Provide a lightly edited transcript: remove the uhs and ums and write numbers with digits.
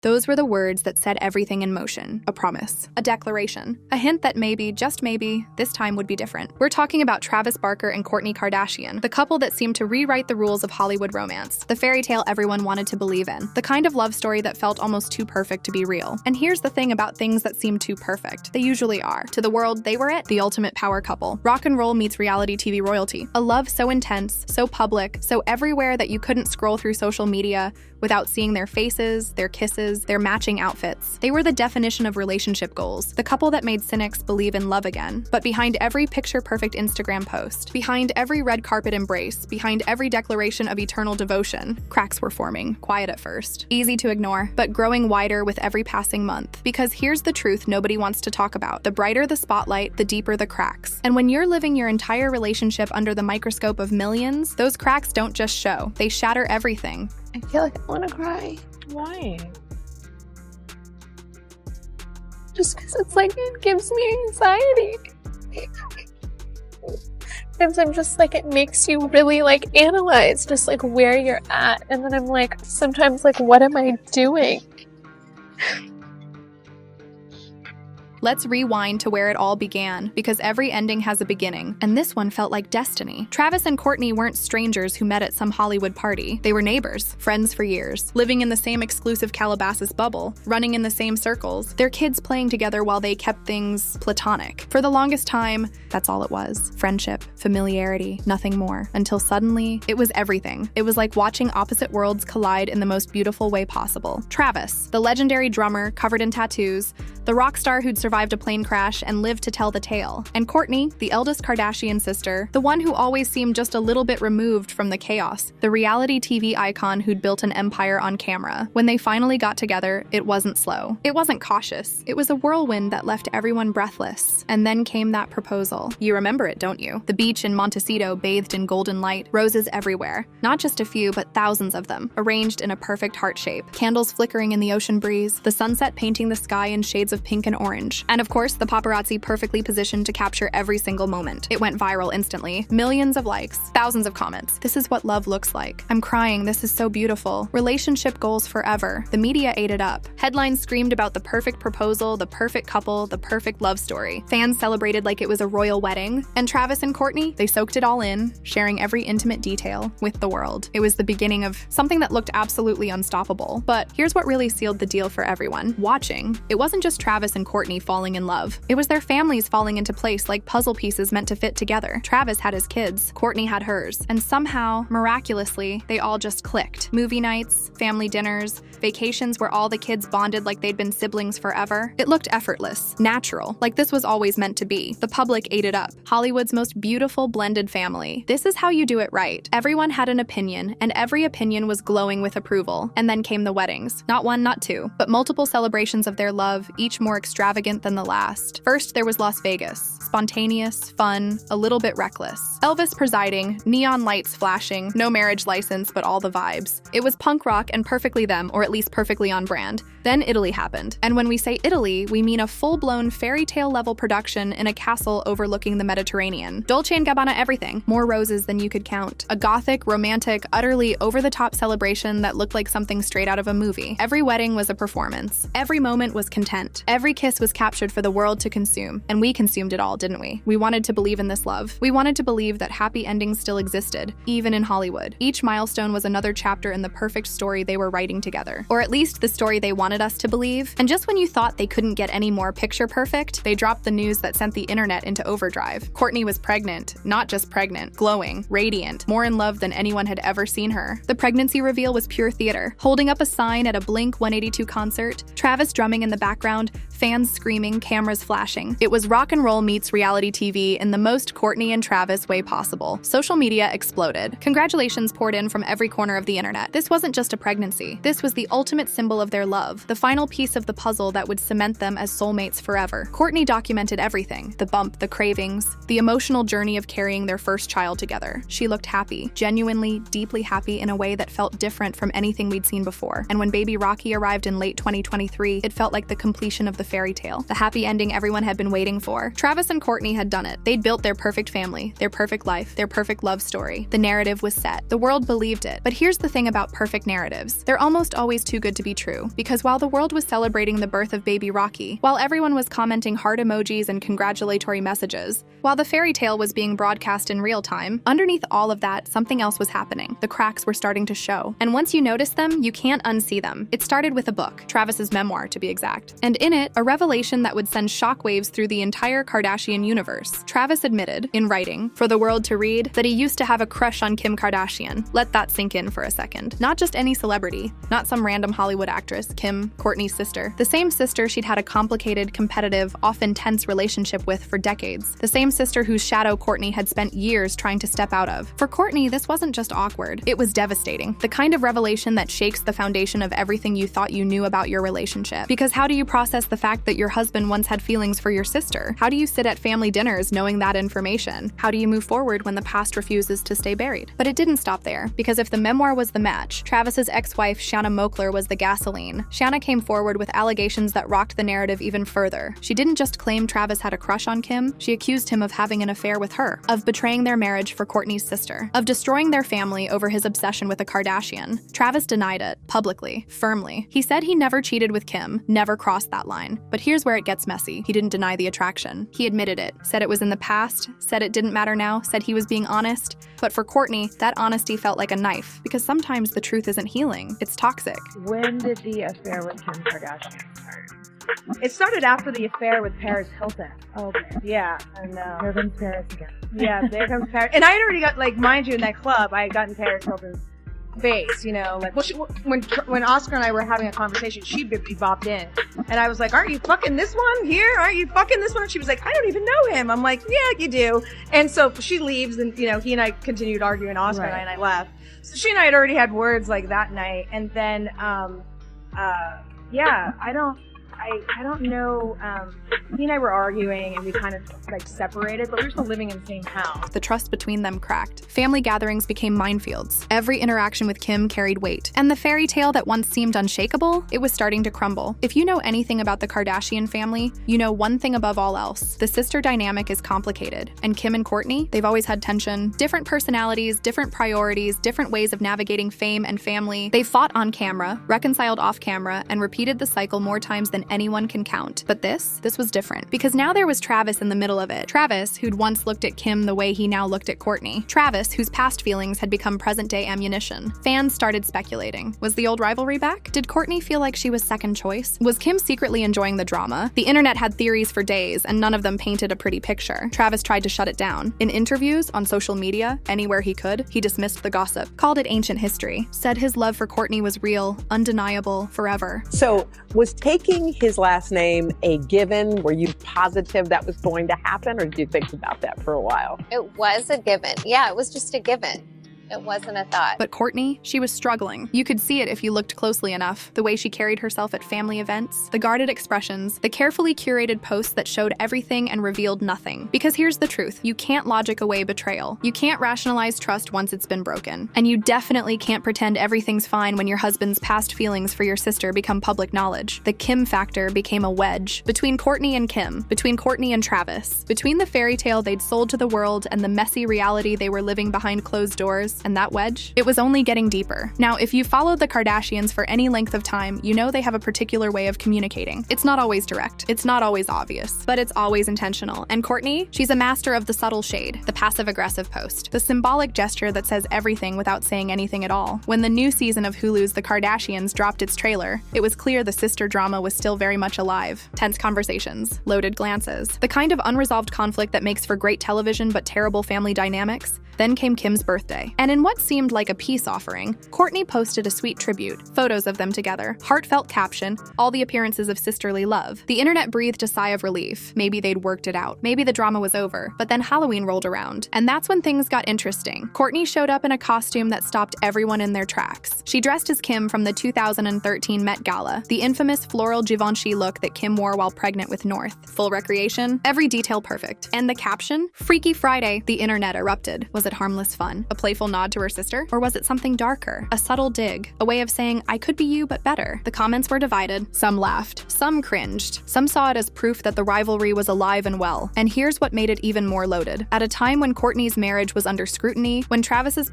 Those were the words that set everything in motion. A promise, a declaration, a hint that maybe, just maybe, this time would be different. We're talking about Travis Barker and Kourtney Kardashian, the couple that seemed to rewrite the rules of Hollywood romance, the fairy tale everyone wanted to believe in, the kind of love story that felt almost too perfect to be real. And here's the thing about things that seem too perfect. They usually are. To the world, they were it, the ultimate power couple. Rock and roll meets reality TV royalty. A love so intense, so public, so everywhere that you couldn't scroll through social media without seeing their faces, their kisses, their matching outfits. They were the definition of relationship goals, the couple that made cynics believe in love again. But behind every picture-perfect Instagram post, behind every red carpet embrace, behind every declaration of eternal devotion, cracks were forming, quiet at first, easy to ignore, but growing wider with every passing month. Because here's the truth nobody wants to talk about. The brighter the spotlight, the deeper the cracks. And when you're living your entire relationship under the microscope of millions, those cracks don't just show, they shatter everything. I feel like I want to cry. Why? Just because it's like, it gives me anxiety. Because I'm just like, it makes you really like analyze just like where you're at. And then I'm like, sometimes like, what am I doing? Let's rewind to where it all began, because every ending has a beginning, and this one felt like destiny. Travis and Kourtney weren't strangers who met at some Hollywood party. They were neighbors, friends for years, living in the same exclusive Calabasas bubble, running in the same circles, their kids playing together while they kept things platonic. For the longest time, that's all it was. Friendship, familiarity, nothing more. Until suddenly, it was everything. It was like watching opposite worlds collide in the most beautiful way possible. Travis, the legendary drummer covered in tattoos, the rock star who'd survived a plane crash and lived to tell the tale. And Kourtney, the eldest Kardashian sister, the one who always seemed just a little bit removed from the chaos, the reality TV icon who'd built an empire on camera. When they finally got together, it wasn't slow. It wasn't cautious. It was a whirlwind that left everyone breathless. And then came that proposal. You remember it, don't you? The beach in Montecito bathed in golden light, roses everywhere. Not just a few, but thousands of them, arranged in a perfect heart shape. Candles flickering in the ocean breeze, the sunset painting the sky in shades of pink and orange. And of course, the paparazzi perfectly positioned to capture every single moment. It went viral instantly. Millions of likes, thousands of comments. This is what love looks like. I'm crying, this is so beautiful. Relationship goals forever. The media ate it up. Headlines screamed about the perfect proposal, the perfect couple, the perfect love story. Fans celebrated like it was a royal wedding. And Travis and Kourtney, they soaked it all in, sharing every intimate detail with the world. It was the beginning of something that looked absolutely unstoppable. But here's what really sealed the deal for everyone watching. It wasn't just Travis and Kourtney falling in love. It was their families falling into place like puzzle pieces meant to fit together. Travis had his kids, Kourtney had hers, and somehow, miraculously, they all just clicked. Movie nights, family dinners, vacations where all the kids bonded like they'd been siblings forever. It looked effortless, natural, like this was always meant to be. The public ate it up. Hollywood's most beautiful blended family. This is how you do it right. Everyone had an opinion, and every opinion was glowing with approval. And then came the weddings. Not one, not two, but multiple celebrations of their love, each more extravagant than the last. First, there was Las Vegas. Spontaneous, fun, a little bit reckless. Elvis presiding, neon lights flashing, no marriage license, but all the vibes. It was punk rock and perfectly them, or at least perfectly on brand. Then Italy happened. And when we say Italy, we mean a full-blown fairy tale level production in a castle overlooking the Mediterranean. Dolce & Gabbana everything. More roses than you could count. A gothic, romantic, utterly over-the-top celebration that looked like something straight out of a movie. Every wedding was a performance. Every moment was content. Every kiss was captured for the world to consume. And we consumed it all, didn't we? We wanted to believe in this love. We wanted to believe that happy endings still existed, even in Hollywood. Each milestone was another chapter in the perfect story they were writing together. Or at least the story they wanted us to believe. And just when you thought they couldn't get any more picture perfect, they dropped the news that sent the internet into overdrive. Kourtney was pregnant. Not just pregnant, glowing, radiant, more in love than anyone had ever seen her. The pregnancy reveal was pure theater. Holding up a sign at a Blink-182 concert, Travis drumming in the background, fans screaming, cameras flashing. It was rock and roll meets reality TV in the most Kourtney and Travis way possible. Social media exploded. Congratulations poured in from every corner of the internet. This wasn't just a pregnancy. This was the ultimate symbol of their love, the final piece of the puzzle that would cement them as soulmates forever. Kourtney documented everything, the bump, the cravings, the emotional journey of carrying their first child together. She looked happy, genuinely, deeply happy in a way that felt different from anything we'd seen before. And when baby Rocky arrived in late 2023, it felt like the completion of the fairy tale, the happy ending everyone had been waiting for. Travis and Kourtney had done it. They'd built their perfect family, their perfect life, their perfect love story. The narrative was set. The world believed it. But here's the thing about perfect narratives. They're almost always too good to be true, because while the world was celebrating the birth of baby Rocky, while everyone was commenting heart emojis and congratulatory messages, while the fairy tale was being broadcast in real time, underneath all of that, something else was happening. The cracks were starting to show. And once you notice them, you can't unsee them. It started with a book, Travis's memoir to be exact. And in it, a revelation that would send shockwaves through the entire Kardashian universe. Travis admitted, in writing, for the world to read, that he used to have a crush on Kim Kardashian. Let that sink in for a second. Not just any celebrity, not some random Hollywood actress, Kim, Kourtney's sister. The same sister she'd had a complicated, competitive, often tense relationship with for decades. The same sister whose shadow Kourtney had spent years trying to step out of. For Kourtney, this wasn't just awkward, it was devastating. The kind of revelation that shakes the foundation of everything you thought you knew about your relationship. Because how do you process the fact that your husband once had feelings for your sister? How do you sit at family dinners knowing that information? How do you move forward when the past refuses to stay buried? But it didn't stop there, because if the memoir was the match, Travis's ex-wife Shanna Moakler was the gasoline. Shanna came forward with allegations that rocked the narrative even further. She didn't just claim Travis had a crush on Kim, she accused him of having an affair with her, of betraying their marriage for Kourtney's sister, of destroying their family over his obsession with a Kardashian. Travis denied it, publicly, firmly. He said he never cheated with Kim, never crossed that line. But here's where it gets messy. He didn't deny the attraction. He admitted it, said it was in the past, said it didn't matter now, said he was being honest. But for Kourtney, that honesty felt like a knife, because sometimes the truth isn't healing, it's toxic. When did the affair with Kim Kardashian start? It started after the affair with Paris Hilton. Okay. Yeah, and Here comes Paris again. yeah, there comes Paris. And I had already got, like, mind you, in that club, I had gotten Paris Hilton's face, you know, like, well, when Oscar and I were having a conversation, she bopped in, and I was like, "Aren't you fucking this one here? Aren't you fucking this one?" And she was like, "I don't even know him." I'm like, "Yeah, you do." And so she leaves, and you know, he and I continued arguing, Oscar and I left. So she and I had already had words like that night, and then, yeah, I don't know. He and I were arguing, and we kind of like separated, but we were still living in the same house. The trust between them cracked. Family gatherings became minefields. Every interaction with Kim carried weight. And the fairy tale that once seemed unshakable, it was starting to crumble. If you know anything about the Kardashian family, you know one thing above all else. The sister dynamic is complicated. And Kim and Kourtney, they've always had tension, different personalities, different priorities, different ways of navigating fame and family. They fought on camera, reconciled off camera, and repeated the cycle more times than anyone can count. But this was different, because now there was Travis in the middle of it. Travis, who'd once looked at Kim the way he now looked at Kourtney. Travis, whose past feelings had become present-day ammunition. Fans started speculating. Was the old rivalry back? Did Kourtney feel like she was second choice? Was Kim secretly enjoying the drama? The internet had theories for days, and none of them painted a pretty picture. Travis tried to shut it down. In interviews, on social media, anywhere he could, he dismissed the gossip, called it ancient history, said his love for Kourtney was real, undeniable, forever. So, was taking his last name a given? Were you positive that was going to happen, or did you think about that for a while? It was a given. Yeah, it was just a given. It wasn't a thought. But Kourtney, she was struggling. You could see it if you looked closely enough. The way she carried herself at family events, the guarded expressions, the carefully curated posts that showed everything and revealed nothing. Because here's the truth, you can't logic away betrayal. You can't rationalize trust once it's been broken. And you definitely can't pretend everything's fine when your husband's past feelings for your sister become public knowledge. The Kim factor became a wedge between Kourtney and Kim, between Kourtney and Travis, between the fairy tale they'd sold to the world and the messy reality they were living behind closed doors. And that wedge, it was only getting deeper. Now, if you followed the Kardashians for any length of time, you know they have a particular way of communicating. It's not always direct, it's not always obvious, but it's always intentional. And Kourtney, she's a master of the subtle shade, the passive-aggressive post, the symbolic gesture that says everything without saying anything at all. When the new season of Hulu's The Kardashians dropped its trailer, it was clear the sister drama was still very much alive. Tense conversations, loaded glances, the kind of unresolved conflict that makes for great television but terrible family dynamics. Then came Kim's birthday, and in what seemed like a peace offering, Kourtney posted a sweet tribute, photos of them together, heartfelt caption, all the appearances of sisterly love. The internet breathed a sigh of relief. Maybe they'd worked it out. Maybe the drama was over. But then Halloween rolled around, and that's when things got interesting. Kourtney showed up in a costume that stopped everyone in their tracks. She dressed as Kim from the 2013 Met Gala, the infamous floral Givenchy look that Kim wore while pregnant with North. Full recreation, every detail perfect. And the caption? Freaky Friday, the internet erupted. Was it it harmless fun? A playful nod to her sister? Or was it something darker? A subtle dig? A way of saying, I could be you, but better? The comments were divided. Some laughed. Some cringed. Some saw it as proof that the rivalry was alive and well. And here's what made it even more loaded. At a time when Kourtney's marriage was under scrutiny, when Travis's